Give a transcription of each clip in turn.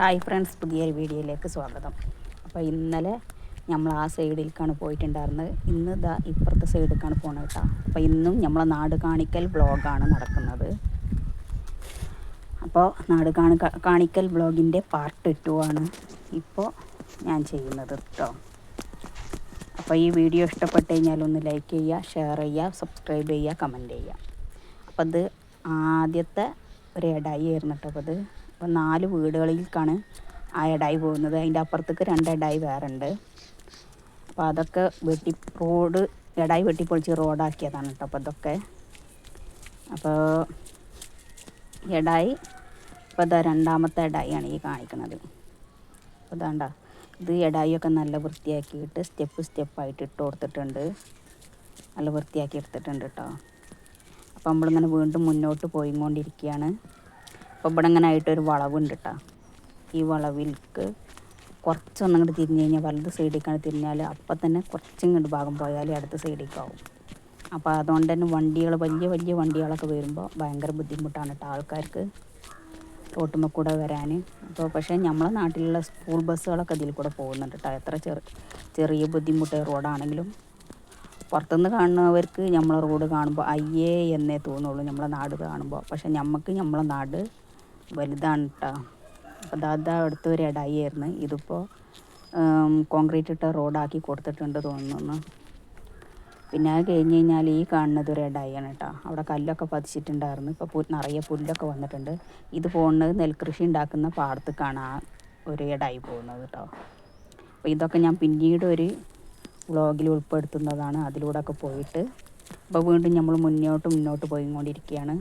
Hi friends, പുതിയൊരു വീഡിയോയിലേക്ക് സ്വാഗതം. അപ്പോൾ ഇന്നലെ നമ്മൾ ആ സൈഡിലേക്കാണ് പോയിട്ടുണ്ടായിരുന്നത്. ഇന്ന് ഇതാ ഇപ്പുറത്തെ സൈഡിലേക്കാണ് പോകുന്നത് കേട്ടോ. അപ്പോൾ ഇന്നും നമ്മളെ നാട് കാണിക്കൽ വ്ളോഗാണ് നടക്കുന്നത്. അപ്പോൾ നാട് കാണിക്കൽ വ്ളോഗിൻ്റെ പാർട്ട് 2 ആണ് ഇപ്പോൾ ഞാൻ ചെയ്യുന്നത് കേട്ടോ. അപ്പോൾ ഈ വീഡിയോ ഇഷ്ടപ്പെട്ട് കഴിഞ്ഞാൽ ഒന്ന് ലൈക്ക് ചെയ്യുക, ഷെയർ ചെയ്യുക, സബ്സ്ക്രൈബ് ചെയ്യുക, കമൻറ്റ് ചെയ്യുക. അപ്പോൾ ഇത് ആദ്യത്തെ ഒരു ഇടായി ആയിരുന്നു കേട്ടോ. അപ്പോൾ 4 വീടുകളിലേക്കാണ് ആ ഇടായി പോകുന്നത്. അതിൻ്റെ അപ്പുറത്തേക്ക് 2 ഇടായി വേറെ ഉണ്ട്. അപ്പോൾ അതൊക്കെ ഇടായി വെട്ടിപ്പൊളിച്ച് റോഡാക്കിയതാണ് കേട്ടോ. അപ്പോൾ ഇതൊക്കെ അപ്പോൾ ഇടായി ഇപ്പോൾ ഇതാ രണ്ടാമത്തെ ഇടായിയാണ് ഈ കാണിക്കുന്നത്. അപ്പോൾ ഇതാണ്ട ഇത് ഇടായിയൊക്കെ നല്ല വൃത്തിയാക്കിയിട്ട് സ്റ്റെപ്പായിട്ട് ഇട്ട് കൊടുത്തിട്ടുണ്ട്. നല്ല വൃത്തിയാക്കി എടുത്തിട്ടുണ്ട് കേട്ടോ. അപ്പോൾ നമ്മളിങ്ങനെ വീണ്ടും മുന്നോട്ട് പോയിക്കൊണ്ടിരിക്കുകയാണ്. അപ്പോൾ ഇവിടെ ഇങ്ങനെ ആയിട്ടൊരു വളവുണ്ട് കേട്ടോ. ഈ വളവിലേക്ക് കുറച്ചൊന്നങ്ങോട്ട് തിരിഞ്ഞ് കഴിഞ്ഞാൽ വലത് സൈഡിലേക്കാണ് തിരിഞ്ഞാൽ അപ്പം തന്നെ കുറച്ചിങ്ങോട്ട് ഭാഗം പോയാൽ അടുത്ത സൈഡിലേക്കാവും. അപ്പോൾ അതുകൊണ്ട് തന്നെ വണ്ടികൾ വലിയ വണ്ടികളൊക്കെ വരുമ്പോൾ ഭയങ്കര ബുദ്ധിമുട്ടാണ് കേട്ടോ ആൾക്കാർക്ക് റോട്ടുമ്മ കൂടെ വരാൻ. അപ്പോൾ പക്ഷേ നമ്മളെ നാട്ടിലുള്ള സ്കൂൾ ബസ്സുകളൊക്കെ ഇതിൽ കൂടെ പോകുന്നുണ്ട് കേട്ടോ. എത്ര ചെറിയ ബുദ്ധിമുട്ട് റോഡാണെങ്കിലും പുറത്തുനിന്ന് കാണുന്നവർക്ക് നമ്മളെ റോഡ് കാണുമ്പോൾ അയ്യേ എന്നേ തോന്നുള്ളൂ നമ്മളെ നാട് കാണുമ്പോൾ. പക്ഷേ നമ്മളെ നാട് വലുതാണ് കേട്ടോ. അപ്പോൾ അതാ അടുത്തൊരു ഇടായി ആയിരുന്നു. ഇതിപ്പോൾ കോൺക്രീറ്റ് ഇട്ട റോഡാക്കി കൊടുത്തിട്ടുണ്ട് തോന്നുന്നു. പിന്നെ അത് കഴിഞ്ഞ് കഴിഞ്ഞാൽ ഈ കാണുന്നത് ഒരു ഇടായിയാണ് കേട്ടോ. അവിടെ കല്ലൊക്കെ പതിച്ചിട്ടുണ്ടായിരുന്നു. ഇപ്പോൾ നിറയെ പുല്ലൊക്കെ വന്നിട്ടുണ്ട്. ഇത് പോകുന്നത് നെൽകൃഷി ഉണ്ടാക്കുന്ന പാടത്തേക്കാണ് ആ ഒരു ഇടായി പോകുന്നത് കേട്ടോ. അപ്പോൾ ഇതൊക്കെ ഞാൻ പിന്നീട് ഒരു വ്ളോഗിൽ ഉൾപ്പെടുത്തുന്നതാണ്. അതിലൂടെയൊക്കെ പോയിട്ട് അപ്പോൾ വീണ്ടും നമ്മൾ മുന്നോട്ട് പോയിക്കൊണ്ടിരിക്കുകയാണ്.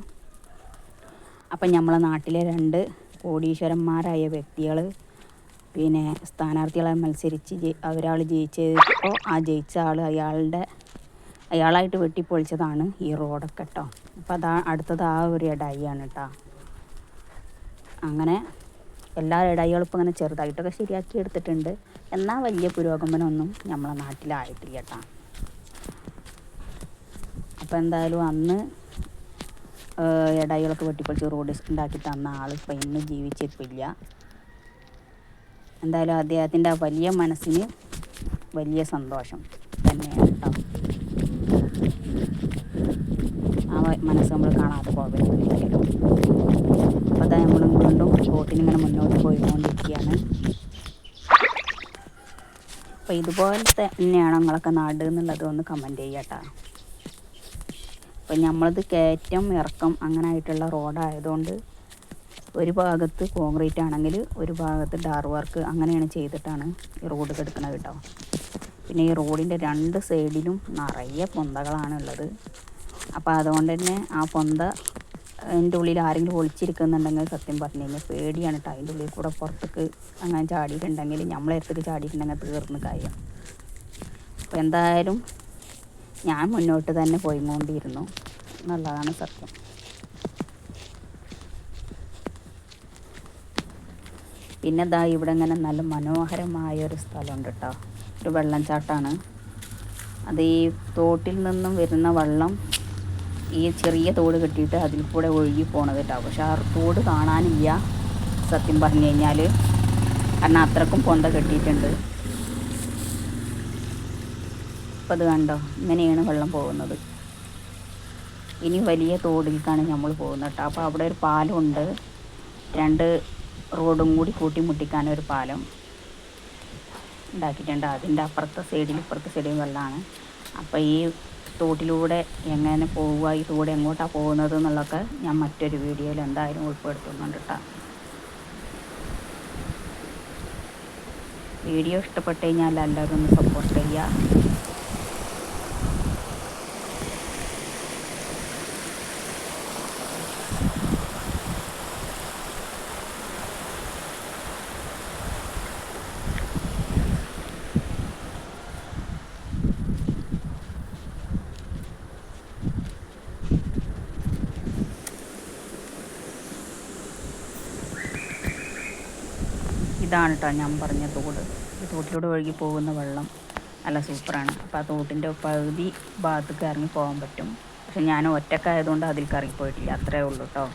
അപ്പം നമ്മളെ നാട്ടിലെ 2 കോടീശ്വരന്മാരായ വ്യക്തികൾ പിന്നെ സ്ഥാനാർത്ഥികളെ മത്സരിച്ച് ഒരാൾ ജയിച്ചപ്പോൾ ആ ജയിച്ച ആൾ അയാളായിട്ട് വെട്ടിപ്പൊളിച്ചതാണ് ഈ റോഡൊക്കെ കേട്ടോ. അപ്പോൾ അടുത്തത് ആ ഒരു ഇടായിയാണ് കേട്ടോ. അങ്ങനെ എല്ലാ ഇടായികളും ഇപ്പോൾ ഇങ്ങനെ ചെറുതായിട്ടൊക്കെ ശരിയാക്കി എടുത്തിട്ടുണ്ട്. എന്നാൽ വലിയ പുരോഗമനമൊന്നും നമ്മളെ നാട്ടിലായിട്ടില്ല കേട്ടോ. അപ്പോൾ എന്തായാലും അന്ന് ഇടായികളൊക്കെ വെട്ടിപ്പൊളിച്ച് റോഡ് ഉണ്ടാക്കി തന്ന ആൾ ഇപ്പം ഇന്ന് ജീവിച്ചിരിപ്പില്ല. എന്തായാലും അദ്ദേഹത്തിൻ്റെ ആ വലിയ മനസ്സിന് വലിയ സന്തോഷം തന്നെയാണ് കേട്ടോ. ആ മനസ്സ് നമ്മൾ കാണാതെ പോകരുത്. അപ്പോൾ അതാ നമ്മൾ വീണ്ടും റോട്ടിനിങ്ങനെ മുന്നോട്ട് പോയിക്കൊണ്ടിരിക്കുകയാണ്. അപ്പോൾ ഇതുപോലത്തെ തന്നെയാണ് നിങ്ങളൊക്കെ നാട് എന്നുള്ളത് ഒന്ന് കമൻറ്റ് ചെയ്യുക കേട്ടോ. അപ്പം നമ്മളത് കയറ്റം ഇറക്കം അങ്ങനെ ആയിട്ടുള്ള റോഡായതുകൊണ്ട് ഒരു ഭാഗത്ത് കോൺക്രീറ്റ് ആണെങ്കിൽ ഒരു ഭാഗത്ത് ടാർ വർക്ക് അങ്ങനെയാണ് ചെയ്തിട്ടാണ് ഈ റോഡ് കിടക്കുന്നത് കേട്ടോ. പിന്നെ ഈ റോഡിൻ്റെ 2 സൈഡിലും നിറയെ പൊന്തകളാണ് ഉള്ളത്. അപ്പോൾ അതുകൊണ്ട് തന്നെ ആ അതിൻ്റെ ഉള്ളിൽ ആരെങ്കിലും ഒളിച്ചിരിക്കുന്നുണ്ടെങ്കിൽ സത്യം പറഞ്ഞു കഴിഞ്ഞാൽ പേടിയാണ് കേട്ടോ. അതിൻ്റെ ഉള്ളിൽ കൂടെ പുറത്തേക്ക് അങ്ങനെ ചാടിയിട്ടുണ്ടെങ്കിൽ നമ്മളെ അടുത്തേക്ക് ചാടിയിട്ടുണ്ടെങ്കിൽ തീർന്ന് കാര്യം. അപ്പോൾ എന്തായാലും ഞാൻ മുന്നോട്ട് തന്നെ പോയിക്കൊണ്ടിരുന്നു എന്നുള്ളതാണ് സത്യം. പിന്നെ ദാ ഇവിടെ ഇങ്ങനെ നല്ല മനോഹരമായൊരു സ്ഥലമുണ്ട് കേട്ടോ. ഒരു വെള്ളച്ചാട്ടമാണ്. അത് ഈ തോട്ടിൽ നിന്നും വരുന്ന വെള്ളം ഈ ചെറിയ തോട് കെട്ടിയിട്ട് അതിൽ കൂടെ ഒഴുകി പോണത് കേട്ടോ. പക്ഷെ ആ തോട് കാണാനില്ല സത്യം പറഞ്ഞു കഴിഞ്ഞാൽ. കാരണം അത്രക്കും പൊന്ത കെട്ടിയിട്ടുണ്ട്. അപ്പോൾ അത് കണ്ടോ, ഇങ്ങനെയാണ് വെള്ളം പോകുന്നത്. ഇനി വലിയ തോടിലേക്കാണ് നമ്മൾ പോകുന്നത് കേട്ടോ. അപ്പോൾ അവിടെ ഒരു പാലമുണ്ട്. 2 റോഡും കൂടി കൂട്ടിമുട്ടിക്കാനൊരു പാലം ഉണ്ടാക്കിയിട്ടുണ്ട്. അതിൻ്റെ അപ്പുറത്തെ സൈഡിലും വെള്ളമാണ്. അപ്പോൾ ഈ തോട്ടിലൂടെ എങ്ങനെ പോവുക, ഈ തോട് എങ്ങോട്ടാണ് പോകുന്നത് എന്നുള്ളതൊക്കെ ഞാൻ മറ്റൊരു വീഡിയോയിൽ എന്തായാലും ഉൾപ്പെടുത്തുന്നുണ്ട് കേട്ടോ. വീഡിയോ ഇഷ്ടപ്പെട്ട് കഴിഞ്ഞാൽ എല്ലാവരും ഒന്ന് സപ്പോർട്ട് ചെയ്യുക. ഇതാണ് കേട്ടോ ഞാൻ പറഞ്ഞ തോട്. ഈ തോട്ടിലൂടെ ഒഴുകി പോകുന്ന വെള്ളം നല്ല സൂപ്പറാണ്. അപ്പോൾ ആ തോട്ടിൻ്റെ പകുതി ഭാഗത്തേക്ക് ഇറങ്ങി പോകാൻ പറ്റും. പക്ഷെ ഞാൻ ഒറ്റക്കായതുകൊണ്ട് അതിലേക്ക് ഇറങ്ങിപ്പോയിട്ടില്ല. അത്രയേ ഉള്ളൂ കേട്ടോ.